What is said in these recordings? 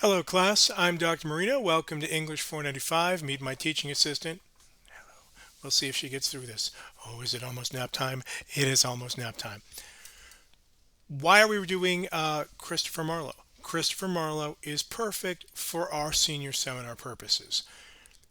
Hello, class. I'm Dr. Marino. Welcome to English 495. Meet my teaching assistant. We'll see if she gets through this. Oh, is it almost nap time? It is almost nap time. Why are we doing Christopher Marlowe? Christopher Marlowe is perfect for our senior seminar purposes.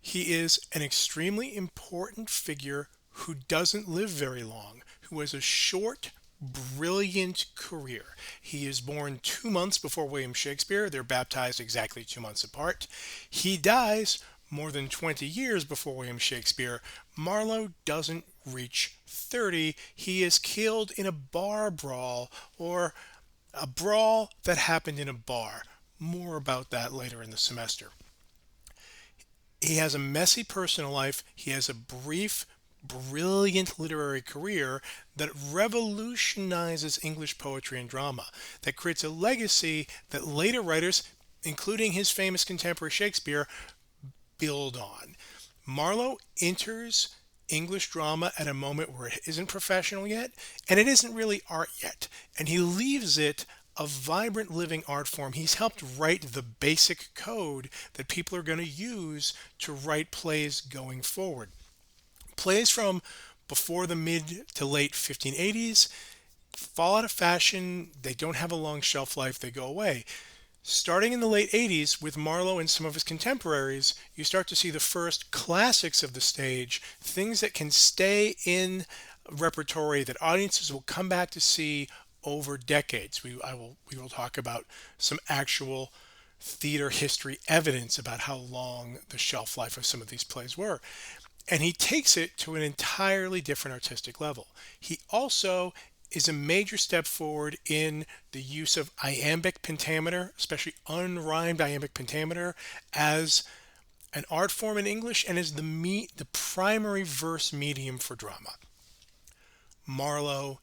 He is an extremely important figure who doesn't live very long, who has a short, brilliant career. He is born 2 months before William Shakespeare. They're baptized exactly 2 months apart. He dies more than 20 years before William Shakespeare. Marlowe doesn't reach 30. He is killed in a bar brawl or a brawl that happened in a bar. More about that later in the semester. He has a messy personal life. He has a brief, brilliant literary career that revolutionizes English poetry and drama, that creates a legacy that later writers, including his famous contemporary Shakespeare, build on. Marlowe enters English drama at a moment where it isn't professional yet, and it isn't really art yet, and he leaves it a vibrant living art form. He's helped write the basic code that people are going to use to write plays going forward. Plays from before the mid to late 1580s fall out of fashion. They don't have a long shelf life, they go away. Starting in the late 80s, with Marlowe and some of his contemporaries, you start to see the first classics of the stage, things that can stay in repertory that audiences will come back to see over decades. We will talk about some actual theater history evidence about how long the shelf life of some of these plays were. And he takes it to an entirely different artistic level. He also is a major step forward in the use of iambic pentameter, especially unrhymed iambic pentameter, as an art form in English and as the primary verse medium for drama. Marlowe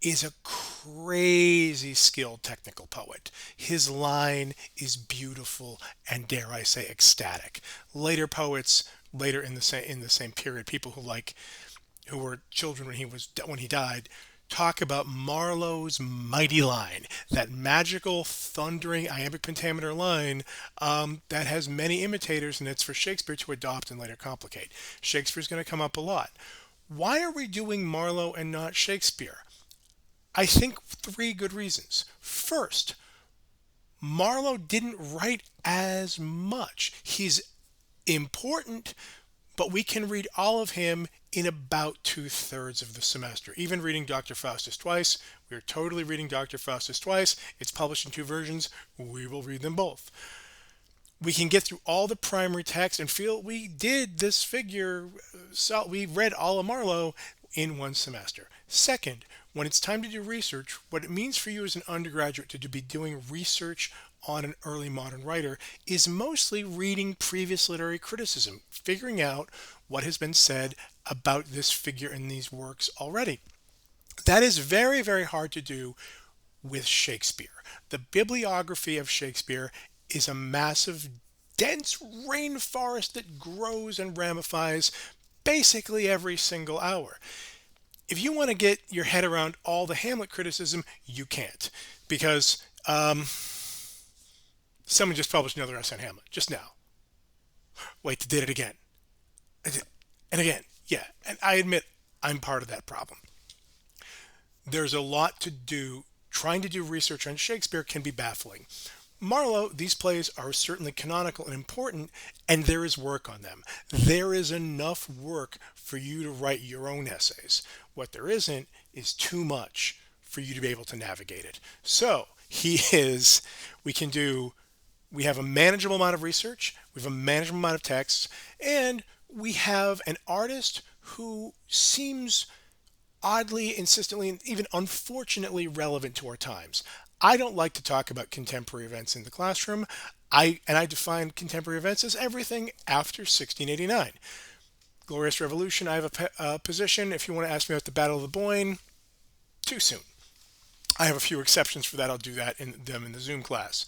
is a crazy skilled technical poet. His line is beautiful and, dare I say, ecstatic. Later poets, later in the same period, people who were children when he died, talk about Marlowe's mighty line, that magical, thundering iambic pentameter line that has many imitators, and it's for Shakespeare to adopt and later complicate. Shakespeare's going to come up a lot. Why are we doing Marlowe and not Shakespeare? I think three good reasons. First, Marlowe didn't write as much. He's important, but we can read all of him in about 2/3 of the semester. Even reading Dr. Faustus twice, we are totally reading Dr. Faustus twice. It's published in two versions. We will read them both. We can get through all the primary text and feel we did this figure, so we read all of Marlowe in one semester. Second, when it's time to do research, what it means for you as an undergraduate to be doing research on an early modern writer is mostly reading previous literary criticism, figuring out what has been said about this figure in these works already. That is very, very hard to do with Shakespeare. The bibliography of Shakespeare is a massive, dense rainforest that grows and ramifies basically every single hour. If you want to get your head around all the Hamlet criticism, you can't, because someone just published another essay on Hamlet just now. Wait, they did it again. And again. Yeah, and I admit I'm part of that problem. There's a lot to do. Trying to do research on Shakespeare can be baffling. Marlowe, these plays are certainly canonical and important, and there is work on them. There is enough work for you to write your own essays. What there isn't is too much for you to be able to navigate it. So, we can do, we have a manageable amount of research, we have a manageable amount of texts, and we have an artist who seems oddly, insistently, and even unfortunately relevant to our times. I don't like to talk about contemporary events in the classroom. I define contemporary events as everything after 1689. Glorious Revolution, I have a position. If you want to ask me about the Battle of the Boyne, too soon. I have a few exceptions for that. I'll do that in the Zoom class.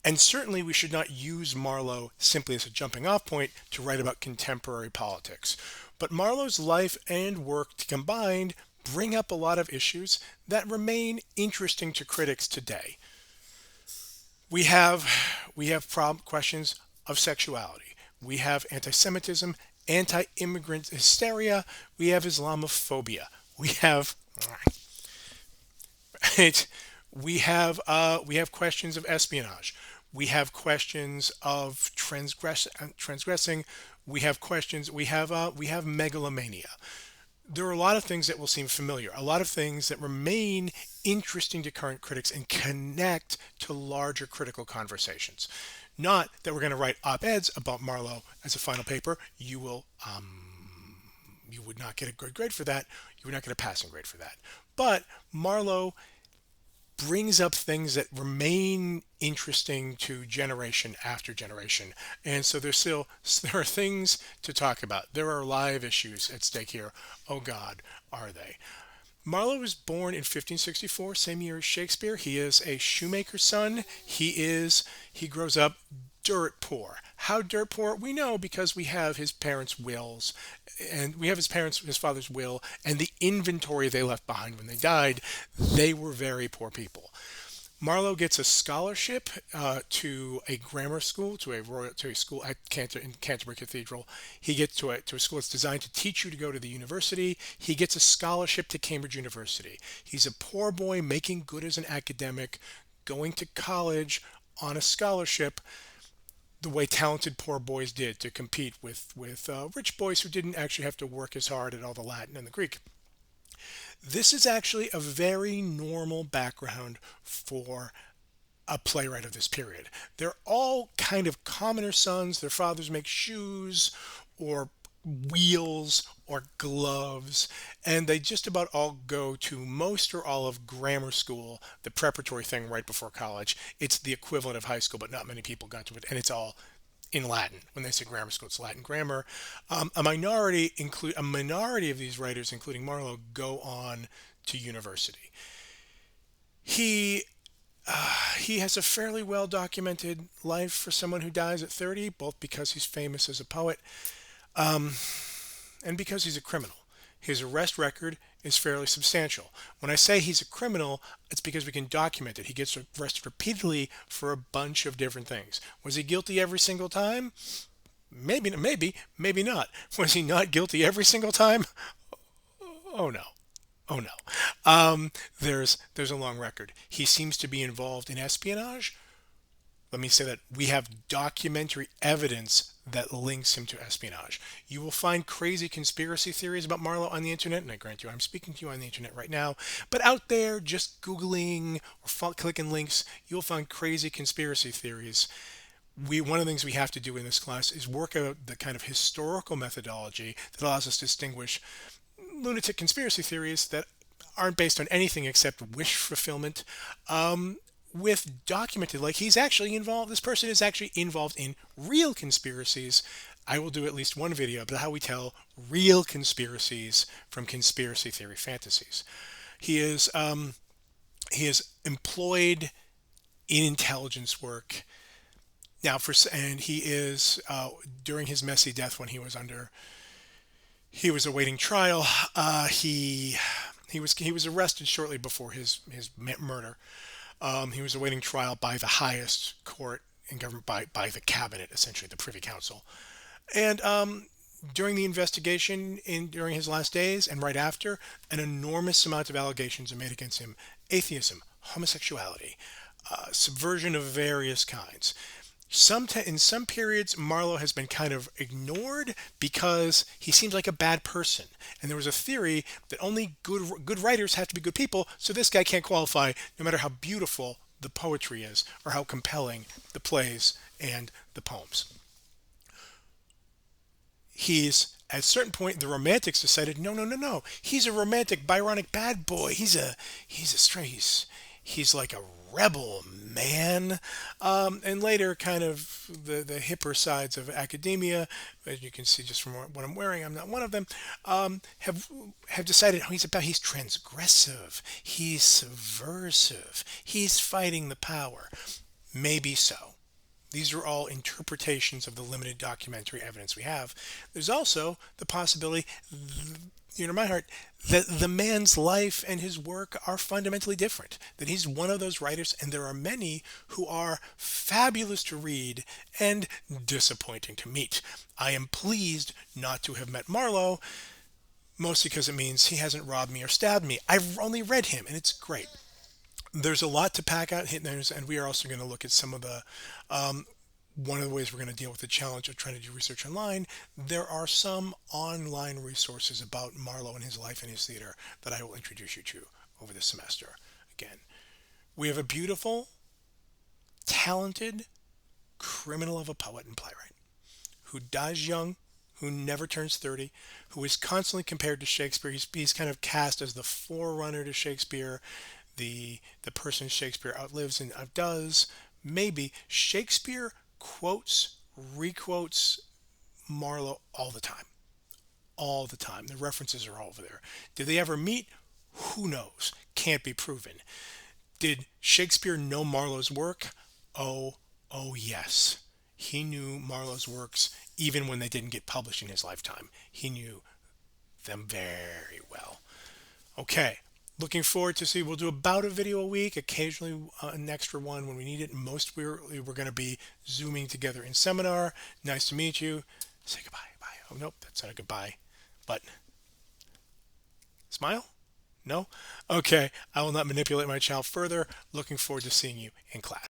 And certainly we should not use Marlowe simply as a jumping off point to write about contemporary politics. But Marlowe's life and work combined bring up a lot of issues that remain interesting to critics today. We have We have questions of sexuality. We have anti-Semitism, anti-immigrant hysteria. We have Islamophobia. We have right, we have questions of espionage. We have questions of transgressing. We have questions. We have megalomania. There are a lot of things that will seem familiar, a lot of things that remain interesting to current critics and connect to larger critical conversations. Not that we're going to write op-eds about Marlowe as a final paper. You would not get a good grade for that. You would not get a passing grade for that. But Marlowe brings up things that remain interesting to generation after generation. And so there are things to talk about. There are live issues at stake here. Oh God, are they? Marlowe was born in 1564, same year as Shakespeare. He is a shoemaker's son. He grows up dirt poor. How dirt poor? We know because we have his parents' wills, and we have his father's will, and the inventory they left behind when they died. They were very poor people. Marlowe gets a scholarship to a grammar school, to a school at in Canterbury Cathedral. He gets to a school that's designed to teach you to go to the university. He gets a scholarship to Cambridge University. He's a poor boy making good as an academic, going to college on a scholarship, the way talented poor boys did to compete with rich boys who didn't actually have to work as hard at all the Latin and the Greek. This is actually a very normal background for a playwright of this period. They're all kind of commoner sons. Their fathers make shoes or wheels or gloves, and they just about all go to most or all of grammar school, the preparatory thing right before college. It's the equivalent of high school, but not many people got to it, and it's all in Latin. When they say grammar school, it's Latin grammar. A minority of these writers, including Marlowe, go on to university. He he has a fairly well documented life for someone who dies at 30, both because he's famous as a poet, and because he's a criminal. His arrest record is fairly substantial. When I say he's a criminal, it's because we can document it. He gets arrested repeatedly for a bunch of different things. Was he guilty every single time? Maybe not. Was he not guilty every single time? Oh no. Oh no. There's a long record. He seems to be involved in espionage. Let me say that we have documentary evidence that links him to espionage. You will find crazy conspiracy theories about Marlowe on the internet, and I grant you I'm speaking to you on the internet right now, but out there just Googling or clicking links, you'll find crazy conspiracy theories. One of the things we have to do in this class is work out the kind of historical methodology that allows us to distinguish lunatic conspiracy theories that aren't based on anything except wish fulfillment, with documented, like this person is actually involved in real conspiracies. I will do at least one video about how we tell real conspiracies from conspiracy theory fantasies. He is employed in intelligence work now and he is during his messy death when he was awaiting trial. He was arrested shortly before his murder. He was awaiting trial by the highest court in government, by the cabinet, essentially the Privy Council. And during the investigation, during his last days and right after, an enormous amount of allegations are made against him: atheism, homosexuality, subversion of various kinds. In some periods, Marlowe has been kind of ignored because he seems like a bad person. And there was a theory that only good writers have to be good people, so this guy can't qualify no matter how beautiful the poetry is or how compelling the plays and the poems. At a certain point, the Romantics decided, no. He's a romantic, Byronic bad boy. He's like a rebel, man. And later, kind of the hipper sides of academia, as you can see just from what I'm wearing, I'm not one of them, have decided he's transgressive, he's subversive, he's fighting the power. Maybe so. These are all interpretations of the limited documentary evidence we have. There's also the possibility my heart, that the man's life and his work are fundamentally different. That he's one of those writers, and there are many who are fabulous to read and disappointing to meet. I am pleased not to have met Marlowe, mostly because it means he hasn't robbed me or stabbed me. I've only read him, and it's great. There's a lot to pack out, and we are also going to look at some of the one of the ways we're going to deal with the challenge of trying to do research online. There are some online resources about Marlowe and his life and his theater that I will introduce you to over the semester. Again, we have a beautiful, talented criminal of a poet and playwright who dies young, who never turns 30, who is constantly compared to Shakespeare. He's kind of cast as the forerunner to Shakespeare, the person Shakespeare outlives and outdoes. Maybe Shakespeare quotes, requotes Marlowe all the time. All the time. The references are all over there. Did they ever meet? Who knows? Can't be proven. Did Shakespeare know Marlowe's work? Oh, oh yes. He knew Marlowe's works even when they didn't get published in his lifetime. He knew them very well. Okay, looking forward to see. We'll do about a video a week, occasionally an extra one when we need it. Most we're going to be zooming together in seminar. Nice to meet you. Say goodbye. Bye. Oh nope, that's not a goodbye. But smile? No? Okay, I will not manipulate my child further. Looking forward to seeing you in class.